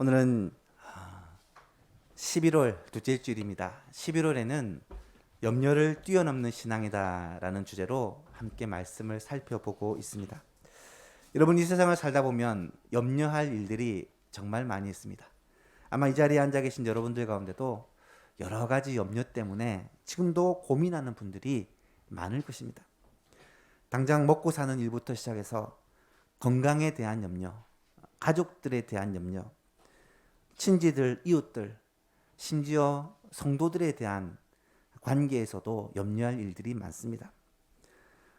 오늘은 11월 둘째 일주일입니다. 11월에는 염려를 뛰어넘는 신앙이다라는 주제로 함께 말씀을 살펴보고 있습니다. 여러분, 이 세상을 살다 보면 염려할 일들이 정말 많이 있습니다. 아마 이 자리에 앉아 계신 여러분들 가운데도 여러 가지 염려 때문에 지금도 고민하는 분들이 많을 것입니다. 당장 먹고 사는 일부터 시작해서 건강에 대한 염려, 가족들에 대한 염려, 친지들, 이웃들, 심지어 성도들에 대한 관계에서도 염려할 일들이 많습니다.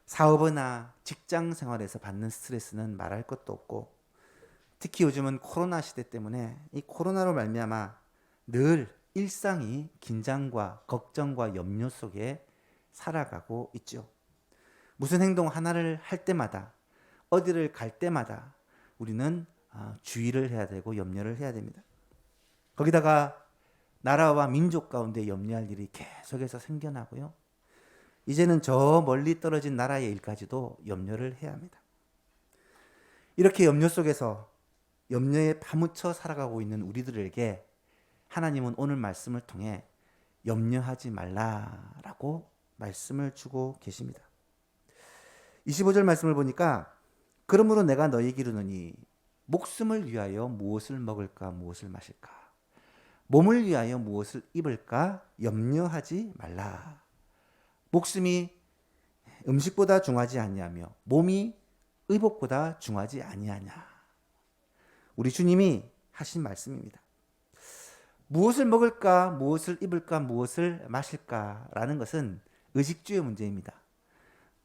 사업이나 직장 생활에서 받는 스트레스는 말할 것도 없고, 특히 요즘은 코로나 시대 때문에 이 코로나로 말미암아 늘 일상이 긴장과 걱정과 염려 속에 살아가고 있죠. 무슨 행동 하나를 할 때마다, 어디를 갈 때마다 우리는 주의를 해야 되고 염려를 해야 됩니다. 거기다가 나라와 민족 가운데 염려할 일이 계속해서 생겨나고요. 이제는 저 멀리 떨어진 나라의 일까지도 염려를 해야 합니다. 이렇게 염려 속에서 염려에 파묻혀 살아가고 있는 우리들에게 하나님은 오늘 말씀을 통해 염려하지 말라라고 말씀을 주고 계십니다. 25절 말씀을 보니까 그러므로 내가 너희에게 이르노니 목숨을 위하여 무엇을 먹을까 무엇을 마실까, 몸을 위하여 무엇을 입을까 염려하지 말라. 목숨이 음식보다 중하지 아니하며 몸이 의복보다 중하지 아니하냐. 우리 주님이 하신 말씀입니다. 무엇을 먹을까, 무엇을 입을까, 무엇을 마실까라는 것은 의식주의 문제입니다.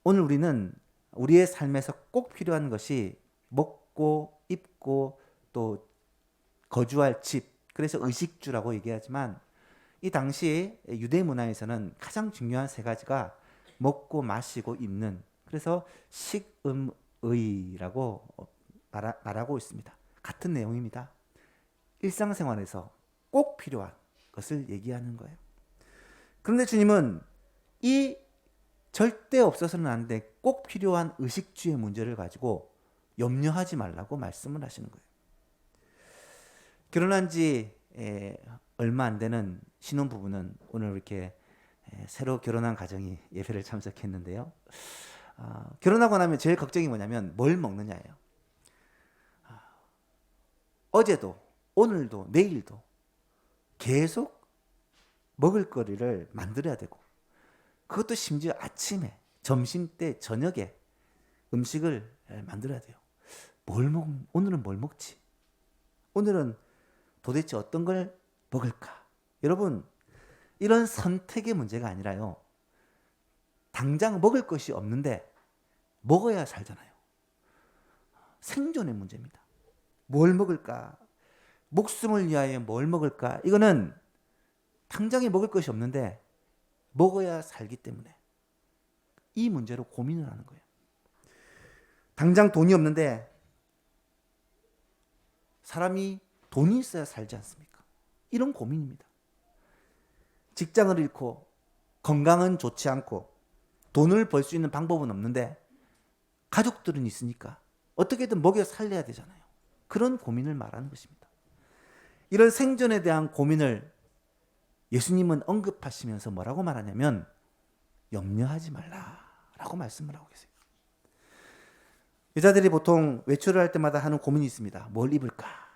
오늘 우리는 우리의 삶에서 꼭 필요한 것이 먹고 입고 또 거주할 집, 그래서 의식주라고 얘기하지만 이 당시 유대 문화에서는 가장 중요한 세 가지가 먹고 마시고 입는, 그래서 식음의라고 말하고 있습니다. 같은 내용입니다. 일상생활에서 꼭 필요한 것을 얘기하는 거예요. 그런데 주님은 이 절대 없어서는 안 돼 꼭 필요한 의식주의 문제를 가지고 염려하지 말라고 말씀을 하시는 거예요. 결혼한 지 얼마 안 되는 신혼부부는 오늘 이렇게 새로 결혼한 가정이 예배를 참석했는데요. 결혼하고 나면 제일 걱정이 뭐냐면 뭘 먹느냐예요. 어제도 오늘도 내일도 계속 먹을 거리를 만들어야 되고, 그것도 심지어 아침에, 점심때, 저녁에 음식을 만들어야 돼요. 오늘은 뭘 먹지? 오늘은 도대체 어떤 걸 먹을까? 여러분, 이런 선택의 문제가 아니라요, 당장 먹을 것이 없는데 먹어야 살잖아요. 생존의 문제입니다. 뭘 먹을까? 목숨을 위하여 뭘 먹을까? 이거는 당장에 먹을 것이 없는데 먹어야 살기 때문에 이 문제로 고민을 하는 거예요. 당장 돈이 없는데 사람이 돈이 있어야 살지 않습니까? 이런 고민입니다. 직장을 잃고 건강은 좋지 않고 돈을 벌 수 있는 방법은 없는데 가족들은 있으니까 어떻게든 먹여 살려야 되잖아요. 그런 고민을 말하는 것입니다. 이런 생존에 대한 고민을 예수님은 언급하시면서 뭐라고 말하냐면 염려하지 말라라고 말씀을 하고 계세요. 여자들이 보통 외출을 할 때마다 하는 고민이 있습니다. 뭘 입을까?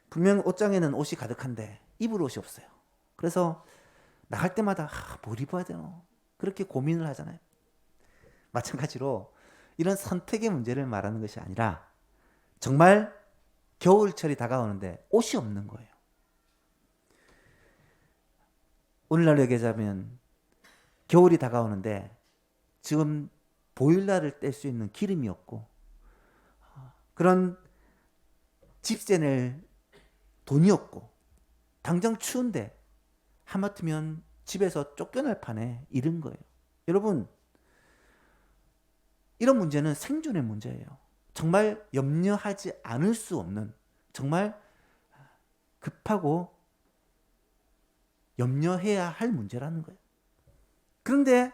분명 옷장에는 옷이 가득한데 입을 옷이 없어요. 그래서 나갈 때마다 뭘 입어야 되나? 그렇게 고민을 하잖아요. 마찬가지로 이런 선택의 문제를 말하는 것이 아니라 정말 겨울철이 다가오는데 옷이 없는 거예요. 오늘날로 얘기하자면 겨울이 다가오는데 지금 보일러를 뗄 수 있는 기름이 없고, 그런 집세 낼 돈이 없고, 당장 추운데 하마터면 집에서 쫓겨날 판에 이른 거예요. 여러분, 이런 문제는 생존의 문제예요. 정말 염려하지 않을 수 없는, 정말 급하고 염려해야 할 문제라는 거예요. 그런데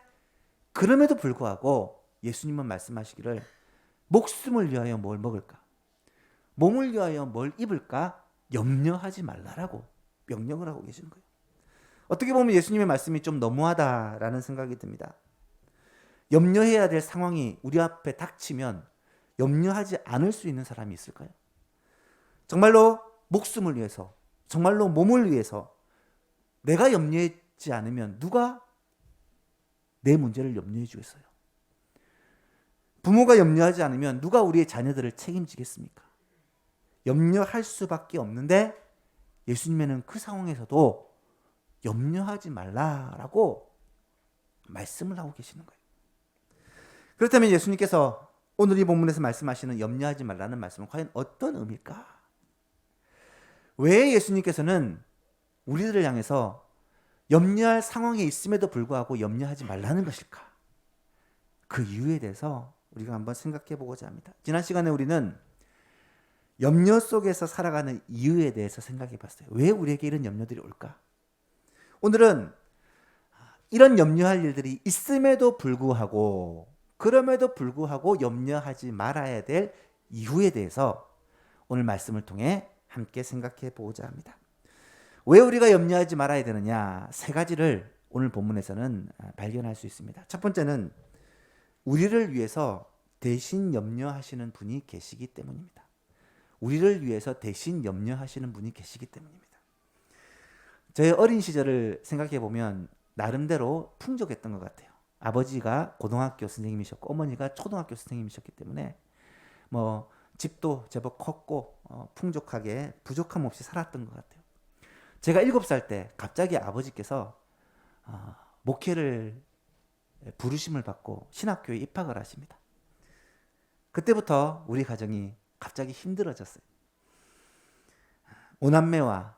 그럼에도 불구하고 예수님은 말씀하시기를 목숨을 위하여 뭘 먹을까? 몸을 위하여 뭘 입을까? 염려하지 말라라고 명령을 하고 계시는 거예요. 어떻게 보면 예수님의 말씀이 좀 너무하다라는 생각이 듭니다. 염려해야 될 상황이 우리 앞에 닥치면 염려하지 않을 수 있는 사람이 있을까요? 정말로 목숨을 위해서, 정말로 몸을 위해서 내가 염려하지 않으면 누가 내 문제를 염려해 주겠어요? 부모가 염려하지 않으면 누가 우리의 자녀들을 책임지겠습니까? 염려할 수밖에 없는데 예수님은 그 상황에서도 염려하지 말라라고 말씀을 하고 계시는 거예요. 그렇다면 예수님께서 오늘 이 본문에서 말씀하시는 염려하지 말라는 말씀은 과연 어떤 의미일까? 왜 예수님께서는 우리들을 향해서 염려할 상황에 있음에도 불구하고 염려하지 말라는 것일까? 그 이유에 대해서 우리가 한번 생각해 보고자 합니다. 지난 시간에 우리는 염려 속에서 살아가는 이유에 대해서 생각해 봤어요. 왜 우리에게 이런 염려들이 올까? 오늘은 이런 염려할 일들이 있음에도 불구하고, 그럼에도 불구하고 염려하지 말아야 될 이유에 대해서 오늘 말씀을 통해 함께 생각해 보고자 합니다. 왜 우리가 염려하지 말아야 되느냐? 세 가지를 오늘 본문에서는 발견할 수 있습니다. 첫 번째는 우리를 위해서 대신 염려하시는 분이 계시기 때문입니다. 우리를 위해서 대신 염려하시는 분이 계시기 때문입니다. 저의 어린 시절을 생각해 보면 나름대로 풍족했던 것 같아요. 아버지가 고등학교 선생님이셨고 어머니가 초등학교 선생님이셨기 때문에 뭐 집도 제법 컸고 풍족하게 부족함 없이 살았던 것 같아요. 제가 7살 때 갑자기 아버지께서 목회를 부르심을 받고 신학교에 입학을 하십니다. 그때부터 우리 가정이 갑자기 힘들어졌어요. 오남매와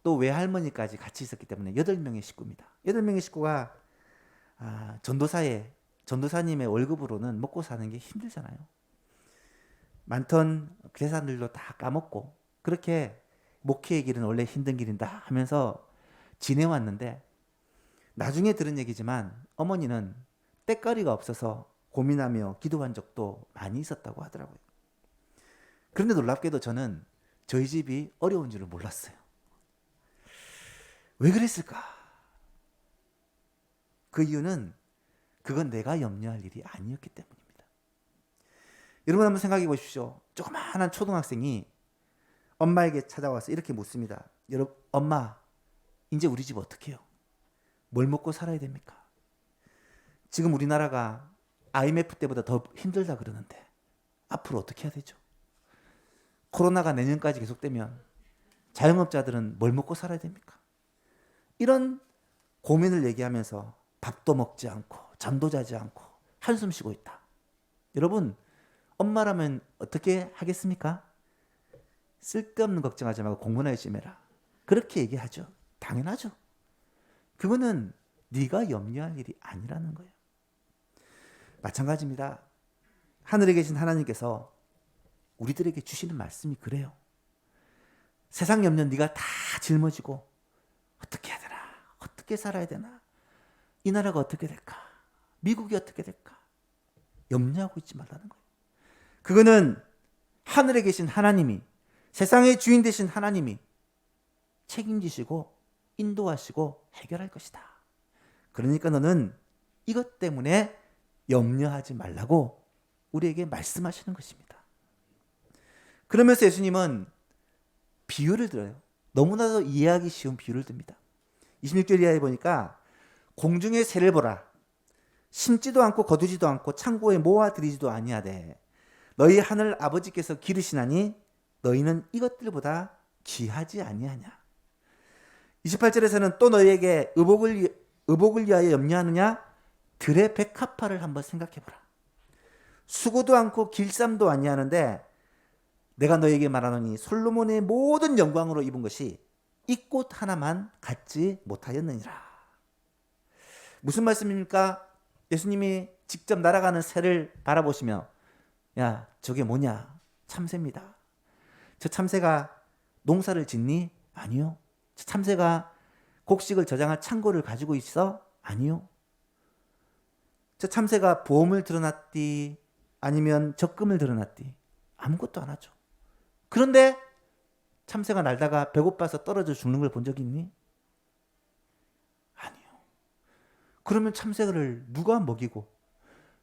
또 외할머니까지 같이 있었기 때문에 8명의 식구입니다. 8명의 식구가 전도사님의 월급으로는 먹고 사는 게 힘들잖아요. 많던 계산들도 다 까먹고 그렇게 목회의 길은 원래 힘든 길이다 하면서 지내왔는데, 나중에 들은 얘기지만 어머니는 때거리가 없어서 고민하며 기도한 적도 많이 있었다고 하더라고요. 그런데 놀랍게도 저는 저희 집이 어려운 줄을 몰랐어요. 왜 그랬을까? 그 이유는 그건 내가 염려할 일이 아니었기 때문입니다. 여러분 한번 생각해 보십시오. 조그마한 초등학생이 엄마에게 찾아와서 이렇게 묻습니다. 여러분, 엄마, 이제 우리 집 어떻게 해요? 뭘 먹고 살아야 됩니까? 지금 우리나라가 IMF 때보다 더 힘들다 그러는데 앞으로 어떻게 해야 되죠? 코로나가 내년까지 계속되면 자영업자들은 뭘 먹고 살아야 됩니까? 이런 고민을 얘기하면서 밥도 먹지 않고 잠도 자지 않고 한숨 쉬고 있다. 여러분, 엄마라면 어떻게 하겠습니까? 쓸데없는 걱정하지 말고 공부나 열심히 해라. 그렇게 얘기하죠. 당연하죠. 그거는 네가 염려할 일이 아니라는 거예요. 마찬가지입니다. 하늘에 계신 하나님께서 우리들에게 주시는 말씀이 그래요. 세상 염려 네가 다 짊어지고 어떻게 해야 되나? 어떻게 살아야 되나? 이 나라가 어떻게 될까? 미국이 어떻게 될까? 염려하고 있지 말라는 거예요. 그거는 하늘에 계신 하나님이, 세상의 주인 되신 하나님이 책임지시고 인도하시고 해결할 것이다. 그러니까 너는 이것 때문에 염려하지 말라고 우리에게 말씀하시는 것입니다. 그러면서 예수님은 비유를 들어요. 너무나도 이해하기 쉬운 비유를 듭니다. 26절 이하에 보니까 공중의 새를 보라. 심지도 않고 거두지도 않고 창고에 모아들이지도 아니하되 너희 하늘 아버지께서 기르시나니 너희는 이것들보다 귀하지 아니하냐. 28절에서는 또 너희에게 의복을 위하여 염려하느냐? 들의 백합화를 한번 생각해보라. 수고도 않고 길쌈도 아니하는데 내가 너희에게 말하노니 솔로몬의 모든 영광으로 입은 것이 이 꽃 하나만 갖지 못하였느니라. 무슨 말씀입니까? 예수님이 직접 날아가는 새를 바라보시며 야, 저게 뭐냐? 참새입니다. 저 참새가 농사를 짓니? 아니요. 저 참새가 곡식을 저장할 창고를 가지고 있어? 아니요. 저 참새가 보험을 들어놨디? 아니면 적금을 들어놨디? 아무것도 안 하죠. 그런데 참새가 날다가 배고파서 떨어져 죽는 걸 본 적 있니? 아니요. 그러면 참새를 누가 먹이고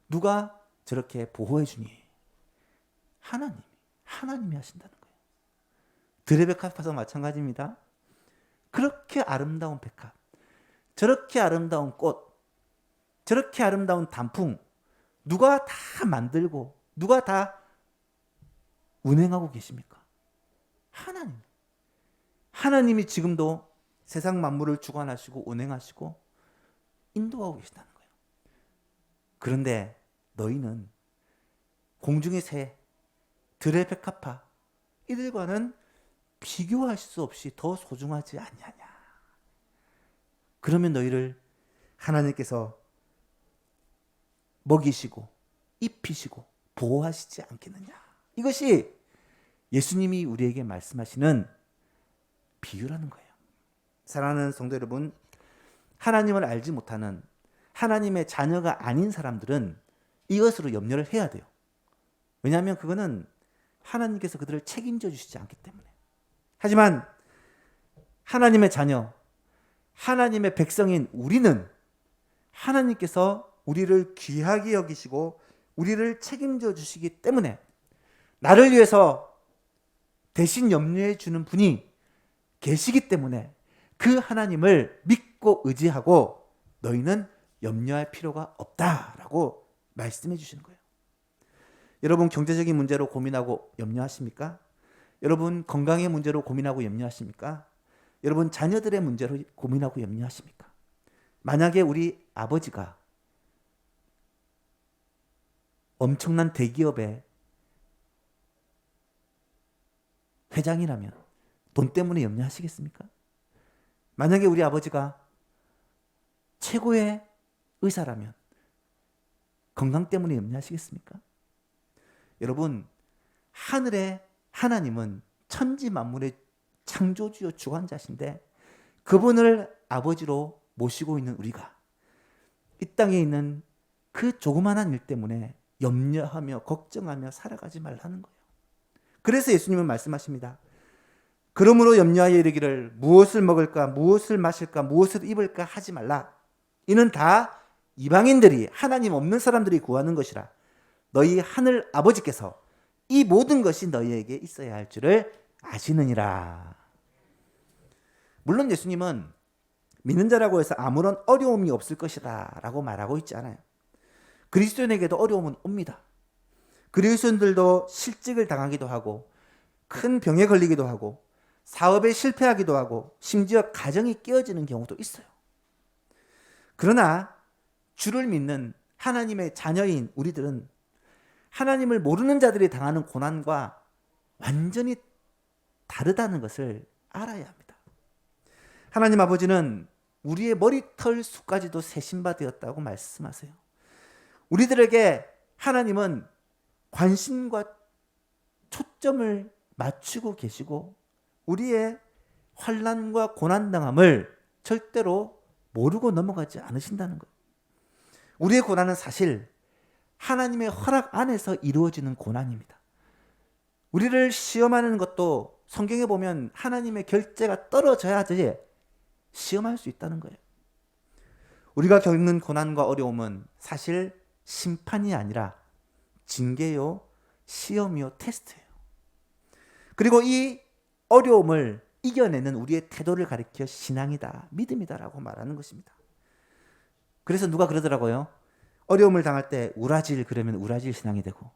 누가 저렇게 보호해 주니? 하나님이 하신다는 거예요. 들의 백합화도 마찬가지입니다. 그렇게 아름다운 백합, 저렇게 아름다운 꽃, 저렇게 아름다운 단풍, 누가 다 만들고 누가 다 운행하고 계십니까? 하나님이 지금도 세상 만물을 주관하시고 운행하시고 인도하고 계시다는 거예요. 그런데 너희는 공중의 새, 들의 백합화 이들과는 비교할 수 없이 더 소중하지 아니하냐. 그러면 너희를 하나님께서 먹이시고 입히시고 보호하시지 않겠느냐. 이것이 예수님이 우리에게 말씀하시는 비유라는 거예요. 사랑하는 성도 여러분, 하나님을 알지 못하는 하나님의 자녀가 아닌 사람들은 이것으로 염려를 해야 돼요. 왜냐하면 그거는 하나님께서 그들을 책임져 주시지 않기 때문에. 하지만 하나님의 자녀, 하나님의 백성인 우리는 하나님께서 우리를 귀하게 여기시고 우리를 책임져 주시기 때문에 나를 위해서 대신 염려해 주는 분이 계시기 때문에 그 하나님을 믿고 의지하고 너희는 염려할 필요가 없다라고 말씀해 주시는 거예요. 여러분 경제적인 문제로 고민하고 염려하십니까? 여러분 건강의 문제로 고민하고 염려하십니까? 여러분 자녀들의 문제로 고민하고 염려하십니까? 만약에 우리 아버지가 엄청난 대기업의 회장이라면 돈 때문에 염려하시겠습니까? 만약에 우리 아버지가 최고의 의사라면 건강 때문에 염려하시겠습니까? 여러분, 하늘의 하나님은 천지 만물의 창조주요 주관자신데 그분을 아버지로 모시고 있는 우리가 이 땅에 있는 그 조그마한 일 때문에 염려하며 걱정하며 살아가지 말라는 거예요. 그래서 예수님은 말씀하십니다. 그러므로 염려하여 이르기를 무엇을 먹을까 무엇을 마실까 무엇을 입을까 하지 말라. 이는 다 이방인들이 하나님 없는 사람들이 구하는 것이라. 너희 하늘 아버지께서 이 모든 것이 너희에게 있어야 할 줄을 아시느니라. 물론 예수님은 믿는 자라고 해서 아무런 어려움이 없을 것이다 라고 말하고 있지 않아요. 그리스도인에게도 어려움은 옵니다. 그리스도인들도 실직을 당하기도 하고 큰 병에 걸리기도 하고 사업에 실패하기도 하고 심지어 가정이 깨어지는 경우도 있어요. 그러나 주를 믿는 하나님의 자녀인 우리들은 하나님을 모르는 자들이 당하는 고난과 완전히 다르다는 것을 알아야 합니다. 하나님 아버지는 우리의 머리털 수까지도 세신바 되었다고 말씀하세요. 우리들에게 하나님은 관심과 초점을 맞추고 계시고 우리의 환난과 고난당함을 절대로 모르고 넘어가지 않으신다는 거예요. 우리의 고난은 사실 하나님의 허락 안에서 이루어지는 고난입니다. 우리를 시험하는 것도 성경에 보면 하나님의 결재가 떨어져야지 시험할 수 있다는 거예요. 우리가 겪는 고난과 어려움은 사실 심판이 아니라 징계요, 시험이요, 테스트예요. 그리고 이 어려움을 이겨내는 우리의 태도를 가리켜 신앙이다, 믿음이다라고 말하는 것입니다. 그래서 누가 그러더라고요. 어려움을 당할 때 우라질 그러면 우라질 신앙이 되고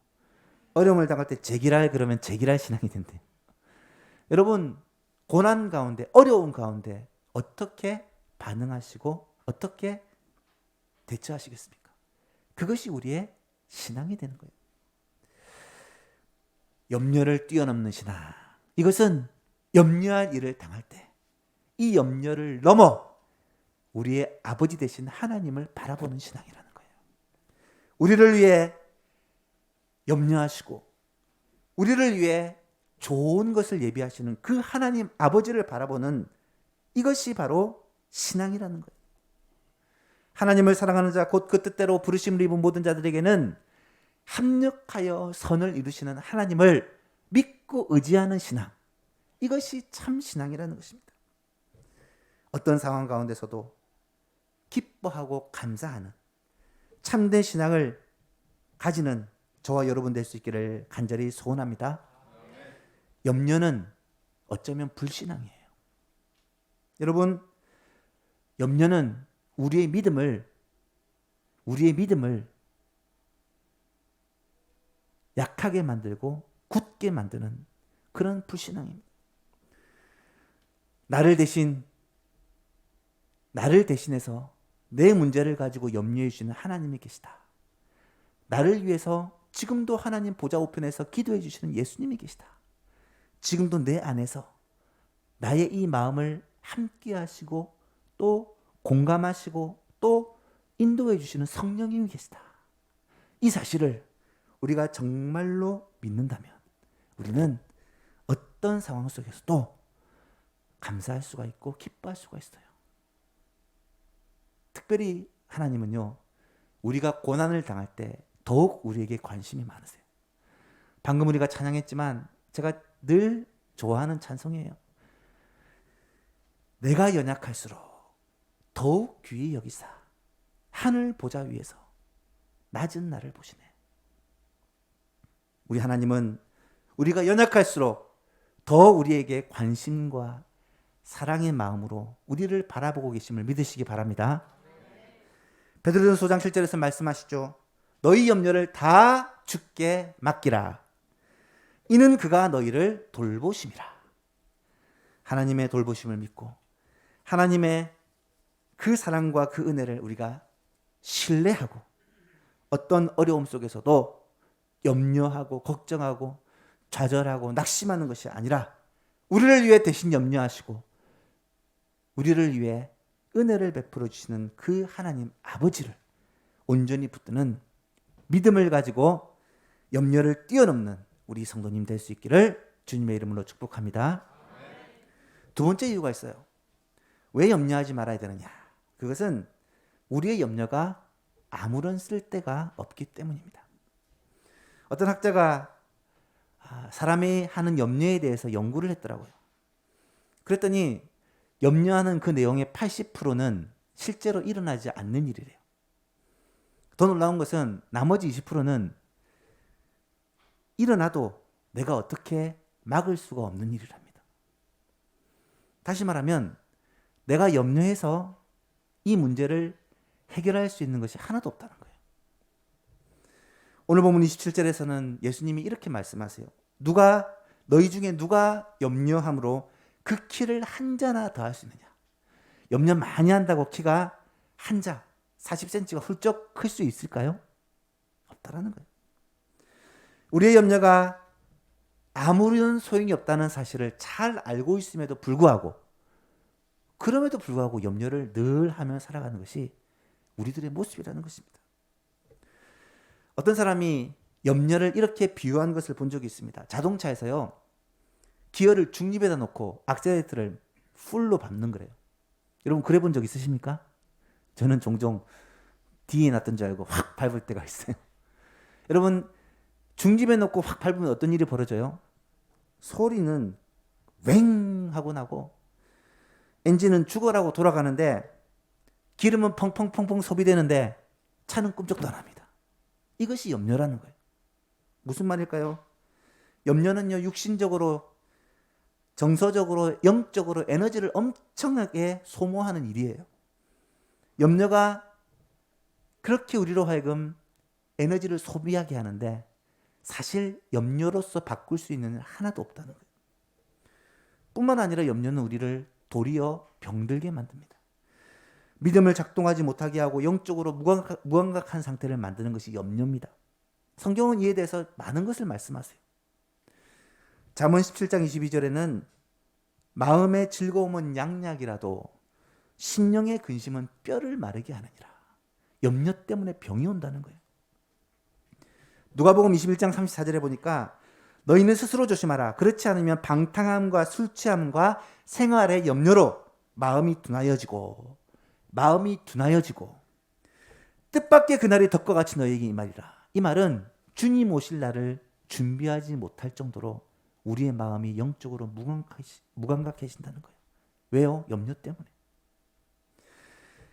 어려움을 당할 때 제기랄 그러면 제기랄 신앙이 된대. 여러분 고난 가운데 어려움 가운데 어떻게 반응하시고 어떻게 대처하시겠습니까? 그것이 우리의 신앙이 되는 거예요. 염려를 뛰어넘는 신앙. 이것은 염려할 일을 당할 때 이 염려를 넘어 우리의 아버지 되신 하나님을 바라보는 신앙이라는 거예요. 우리를 위해 염려하시고 우리를 위해 좋은 것을 예비하시는 그 하나님 아버지를 바라보는 이것이 바로 신앙이라는 거예요. 하나님을 사랑하는 자 곧 그 뜻대로 부르심을 입은 모든 자들에게는 합력하여 선을 이루시는 하나님을 믿고 의지하는 신앙. 이것이 참 신앙이라는 것입니다. 어떤 상황 가운데서도 기뻐하고 감사하는 참된 신앙을 가지는 저와 여러분 될 수 있기를 간절히 소원합니다. 염려는 어쩌면 불신앙이에요. 여러분, 염려는 우리의 믿음을 약하게 만들고 굳게 만드는 그런 불신앙입니다. 나를 대신해서 내 문제를 가지고 염려해 주시는 하나님이 계시다. 나를 위해서 지금도 하나님 보좌 우편에서 기도해 주시는 예수님이 계시다. 지금도 내 안에서 나의 이 마음을 함께 하시고 또 공감하시고 또 인도해 주시는 성령님이 계시다. 이 사실을 우리가 정말로 믿는다면 우리는 어떤 상황 속에서도 감사할 수가 있고 기뻐할 수가 있어요. 특별히 하나님은요, 우리가 고난을 당할 때 더욱 우리에게 관심이 많으세요. 방금 우리가 찬양했지만 제가 늘 좋아하는 찬송이에요. 내가 연약할수록 더욱 귀히 여기사 하늘 보좌 위에서 낮은 나를 보시네. 우리 하나님은 우리가 연약할수록 더 우리에게 관심과 사랑의 마음으로 우리를 바라보고 계심을 믿으시기 바랍니다. 베드로전서 5장 7절에서 말씀하시죠. 너희 염려를 다 주께 맡기라. 이는 그가 너희를 돌보심이라. 하나님의 돌보심을 믿고 하나님의 그 사랑과 그 은혜를 우리가 신뢰하고 어떤 어려움 속에서도 염려하고 걱정하고 좌절하고 낙심하는 것이 아니라 우리를 위해 대신 염려하시고 우리를 위해 은혜를 베풀어 주시는 그 하나님 아버지를 온전히 붙드는 믿음을 가지고 염려를 뛰어넘는 우리 성도님 될 수 있기를 주님의 이름으로 축복합니다. 두 번째 이유가 있어요. 왜 염려하지 말아야 되느냐? 그것은 우리의 염려가 아무런 쓸데가 없기 때문입니다. 어떤 학자가 사람이 하는 염려에 대해서 연구를 했더라고요. 그랬더니 염려하는 그 내용의 80%는 실제로 일어나지 않는 일이래요. 더 놀라운 것은 나머지 20%는 일어나도 내가 어떻게 막을 수가 없는 일이랍니다. 다시 말하면 내가 염려해서 이 문제를 해결할 수 있는 것이 하나도 없다는 거예요. 오늘 본문 27절에서는 예수님이 이렇게 말씀하세요. 너희 중에 누가 염려함으로 그 키를 한 자나 더할 수 있느냐? 염려 많이 한다고 키가 한 자, 40cm가 훌쩍 클 수 있을까요? 없다라는 거예요. 우리의 염려가 아무런 소용이 없다는 사실을 잘 알고 있음에도 불구하고 그럼에도 불구하고 염려를 늘 하며 살아가는 것이 우리들의 모습이라는 것입니다. 어떤 사람이 염려를 이렇게 비유한 것을 본 적이 있습니다. 자동차에서요, 기어를 중립에다 놓고 악셀레이터를 풀로 밟는 거래요. 여러분 그래 본 적 있으십니까? 저는 종종 뒤에 놨던 줄 알고 확 밟을 때가 있어요. 여러분 중집에 놓고 확 밟으면 어떤 일이 벌어져요? 소리는 웽 하고 나고 엔진은 죽어라고 돌아가는데 기름은 펑펑펑펑 소비되는데 차는 꿈쩍도 안 합니다. 이것이 염려라는 거예요. 무슨 말일까요? 염려는요, 육신적으로, 정서적으로, 영적으로 에너지를 엄청나게 소모하는 일이에요. 염려가 그렇게 우리로 하여금 에너지를 소비하게 하는데 사실 염려로서 바꿀 수 있는 일 하나도 없다는 거예요. 뿐만 아니라 염려는 우리를 도리어 병들게 만듭니다. 믿음을 작동하지 못하게 하고 영적으로 무감각한 상태를 만드는 것이 염려입니다. 성경은 이에 대해서 많은 것을 말씀하세요. 잠언 17장 22절에는 마음의 즐거움은 양약이라도 심령의 근심은 뼈를 마르게 하느니라. 염려 때문에 병이 온다는 거예요. 누가복음 21장 34절에 보니까 너희는 스스로 조심하라. 그렇지 않으면 방탕함과 술 취함과 생활의 염려로 마음이 둔하여지고 뜻밖의 그날이 덕과 같이 너희에게 임하리라. 이 말은 주님 오실 날을 준비하지 못할 정도로 우리의 마음이 영적으로 무감각해진다는 거예요. 왜요? 염려 때문에.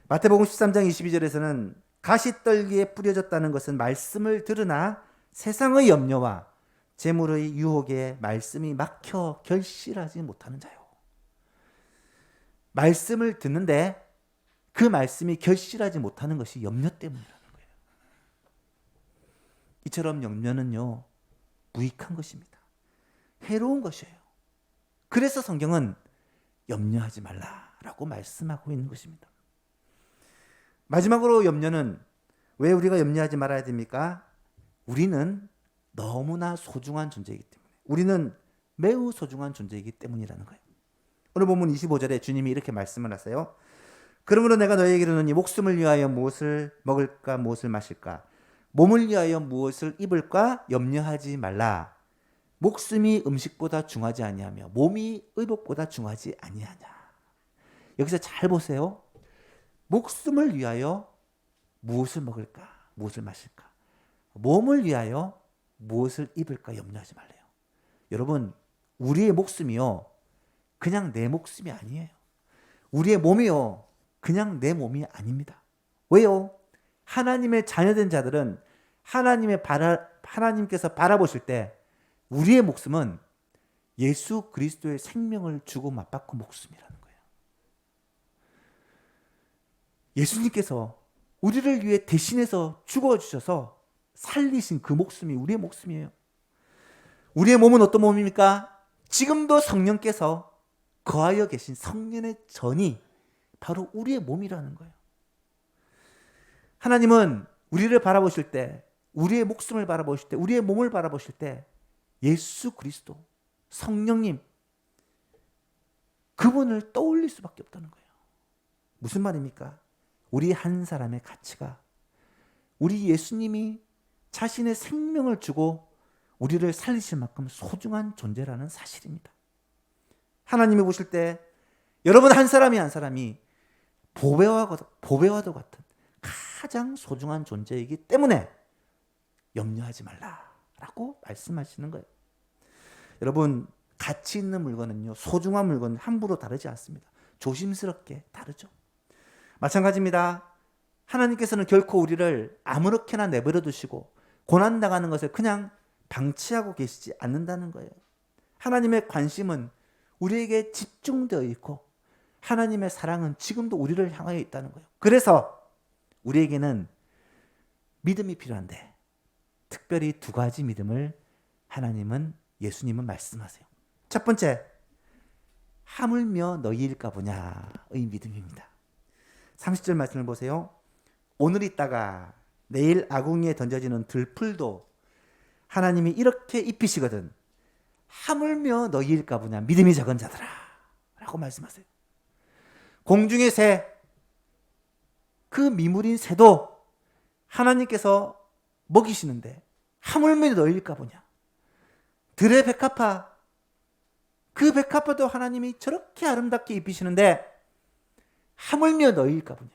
마태복음 13장 22절에서는 가시떨기에 뿌려졌다는 것은 말씀을 들으나 세상의 염려와 재물의 유혹에 말씀이 막혀 결실하지 못하는 자요. 말씀을 듣는데 그 말씀이 결실하지 못하는 것이 염려 때문이라는 거예요. 이처럼 염려는요, 무익한 것입니다. 해로운 것이에요. 그래서 성경은 염려하지 말라라고 말씀하고 있는 것입니다. 마지막으로 염려는 왜 우리가 염려하지 말아야 됩니까? 우리는 너무나 소중한 존재이기 때문에, 우리는 매우 소중한 존재이기 때문이라는 거예요. 오늘 본문 25절에 주님이 이렇게 말씀을 하세요. 그러므로 내가 너희에게 이르노니 목숨을 위하여 무엇을 먹을까 무엇을 마실까 몸을 위하여 무엇을 입을까 염려하지 말라. 목숨이 음식보다 중하지 아니하며 몸이 의복보다 중하지 아니하냐. 여기서 잘 보세요. 목숨을 위하여 무엇을 먹을까 무엇을 마실까 몸을 위하여 무엇을 입을까 염려하지 말래요. 여러분, 우리의 목숨이요 그냥 내 목숨이 아니에요. 우리의 몸이요 그냥 내 몸이 아닙니다. 왜요? 하나님의 자녀된 자들은 하나님께서 바라보실 때 우리의 목숨은 예수 그리스도의 생명을 주고 맞바꾼 목숨이라는 거예요. 예수님께서 우리를 위해 대신해서 죽어주셔서 살리신 그 목숨이 우리의 목숨이에요. 우리의 몸은 어떤 몸입니까? 지금도 성령께서 거하여 계신 성령의 전이 바로 우리의 몸이라는 거예요. 하나님은 우리를 바라보실 때, 우리의 목숨을 바라보실 때, 우리의 몸을 바라보실 때 예수 그리스도, 성령님, 그분을 떠올릴 수밖에 없다는 거예요. 무슨 말입니까? 우리 한 사람의 가치가 우리 예수님이 자신의 생명을 주고 우리를 살리실 만큼 소중한 존재라는 사실입니다. 하나님이 보실 때 여러분 한 사람이 한 사람이 보배와도 같은 가장 소중한 존재이기 때문에 염려하지 말라라고 말씀하시는 거예요. 여러분, 가치 있는 물건은요, 소중한 물건은 함부로 다루지 않습니다. 조심스럽게 다루죠. 마찬가지입니다. 하나님께서는 결코 우리를 아무렇게나 내버려 두시고 고난당하는 것을 그냥 방치하고 계시지 않는다는 거예요. 하나님의 관심은 우리에게 집중되어 있고 하나님의 사랑은 지금도 우리를 향하여 있다는 거예요. 그래서 우리에게는 믿음이 필요한데 특별히 두 가지 믿음을 예수님은 말씀하세요. 첫 번째, 하물며 너희일까 보냐의 믿음입니다. 30절 말씀을 보세요. 오늘 있다가 내일 아궁이에 던져지는 들풀도 하나님이 이렇게 입히시거든 하물며 너희일까 보냐 믿음이 적은 자들아 라고 말씀하세요. 공중의 새, 그 미물인 새도 하나님께서 먹이시는데 하물며 너희일까 보냐. 들의 백합화, 그 백합화도 하나님이 저렇게 아름답게 입히시는데 하물며 너희일까 보냐.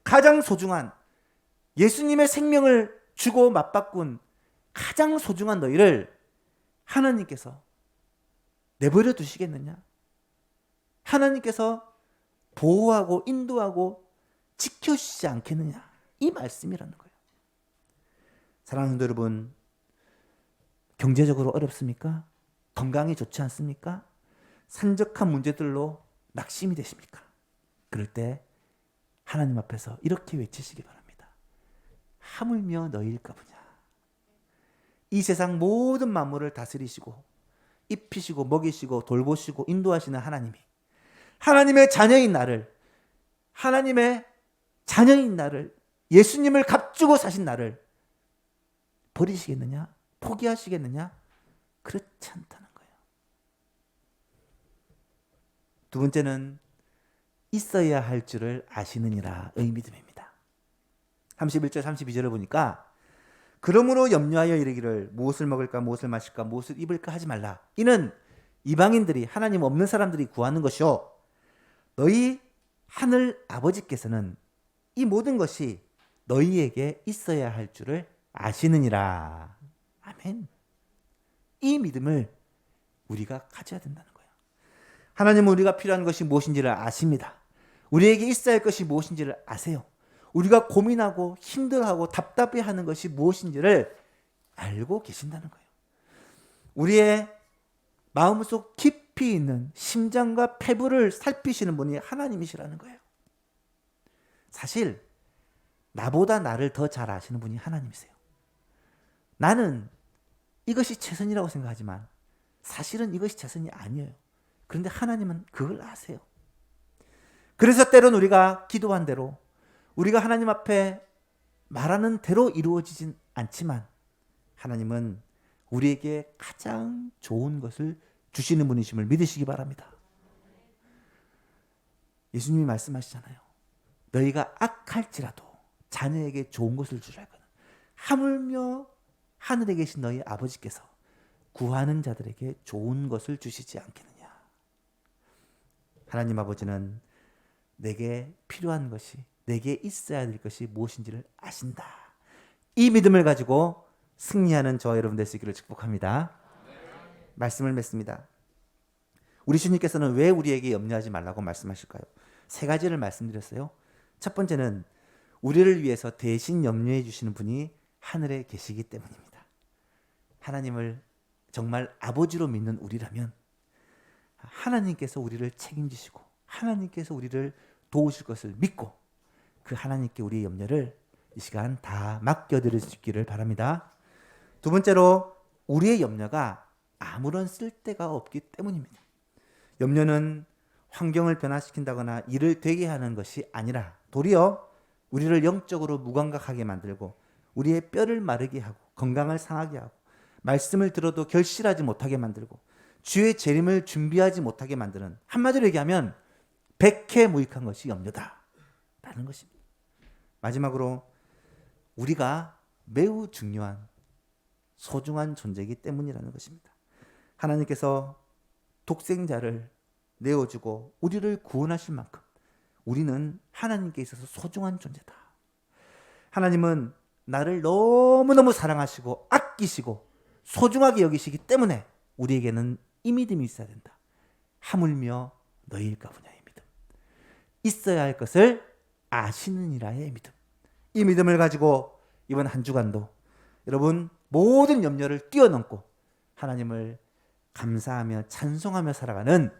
가장 소중한 예수님의 생명을 주고 맞바꾼 가장 소중한 너희를 하나님께서 내버려 두시겠느냐? 하나님께서 보호하고 인도하고 지켜주시지 않겠느냐? 이 말씀이라는 거예요. 사랑하는 여러분, 경제적으로 어렵습니까? 건강이 좋지 않습니까? 산적한 문제들로 낙심이 되십니까? 그럴 때 하나님 앞에서 이렇게 외치시기 바랍니다. 하물며 너희일까 보냐. 이 세상 모든 만물을 다스리시고 입히시고 먹이시고 돌보시고 인도하시는 하나님이 하나님의 자녀인 나를 예수님을 값주고 사신 나를 버리시겠느냐? 포기하시겠느냐? 그렇지 않다는 거예요. 두 번째는 있어야 할 줄을 아시느니라의 믿음입니다. 31절 32절을 보니까 그러므로 염려하여 이르기를 무엇을 먹을까 무엇을 마실까 무엇을 입을까 하지 말라. 이는 이방인들이 하나님 없는 사람들이 구하는 것이요 너희 하늘 아버지께서는 이 모든 것이 너희에게 있어야 할 줄을 아시느니라. 아멘. 이 믿음을 우리가 가져야 된다는 거예요. 하나님은 우리가 필요한 것이 무엇인지를 아십니다. 우리에게 있어야 할 것이 무엇인지를 아세요. 우리가 고민하고 힘들어하고 답답해하는 것이 무엇인지를 알고 계신다는 거예요. 우리의 마음속 깊이 있는 심장과 폐부를 살피시는 분이 하나님이시라는 거예요. 사실 나보다 나를 더 잘 아시는 분이 하나님이세요. 나는 이것이 최선이라고 생각하지만 사실은 이것이 최선이 아니에요. 그런데 하나님은 그걸 아세요. 그래서 때론 우리가 기도한 대로, 우리가 하나님 앞에 말하는 대로 이루어지진 않지만 하나님은 우리에게 가장 좋은 것을 주시는 분이심을 믿으시기 바랍니다. 예수님이 말씀하시잖아요. 너희가 악할지라도 자녀에게 좋은 것을 주라. 하물며 하늘에 계신 너희 아버지께서 구하는 자들에게 좋은 것을 주시지 않겠느냐. 하나님 아버지는 내게 필요한 것이, 내게 있어야 될 것이 무엇인지를 아신다. 이 믿음을 가지고 승리하는 저와 여러분 될 수 있기를 축복합니다. 말씀을 맺습니다. 우리 주님께서는 왜 우리에게 염려하지 말라고 말씀하실까요? 세 가지를 말씀드렸어요. 첫 번째는 우리를 위해서 대신 염려해 주시는 분이 하늘에 계시기 때문입니다. 하나님을 정말 아버지로 믿는 우리라면 하나님께서 우리를 책임지시고 하나님께서 우리를 도우실 것을 믿고 그 하나님께 우리의 염려를 이 시간 다 맡겨드릴 수 있기를 바랍니다. 두 번째로 우리의 염려가 아무런 쓸데가 없기 때문입니다. 염려는 환경을 변화시킨다거나 일을 되게 하는 것이 아니라 도리어 우리를 영적으로 무감각하게 만들고 우리의 뼈를 마르게 하고 건강을 상하게 하고 말씀을 들어도 결실하지 못하게 만들고 주의 재림을 준비하지 못하게 만드는, 한마디로 얘기하면 백해무익한 것이 염려다라는 것입니다. 마지막으로 우리가 매우 중요한 소중한 존재이기 때문이라는 것입니다. 하나님께서 독생자를 내어주고 우리를 구원하실 만큼 우리는 하나님께 있어서 소중한 존재다. 하나님은 나를 너무너무 사랑하시고 아끼시고 소중하게 여기시기 때문에 우리에게는 이 믿음이 있어야 된다. 하물며 너희일까 보냐의 믿음. 있어야 할 것을 아시느니라의 믿음. 이 믿음을 가지고 이번 한 주간도 여러분 모든 염려를 뛰어넘고 하나님을 감사하며 찬송하며 살아가는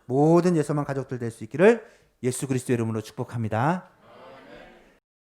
모든 예수만 가족들 될 수 있기를 예수 그리스도의 이름으로 축복합니다.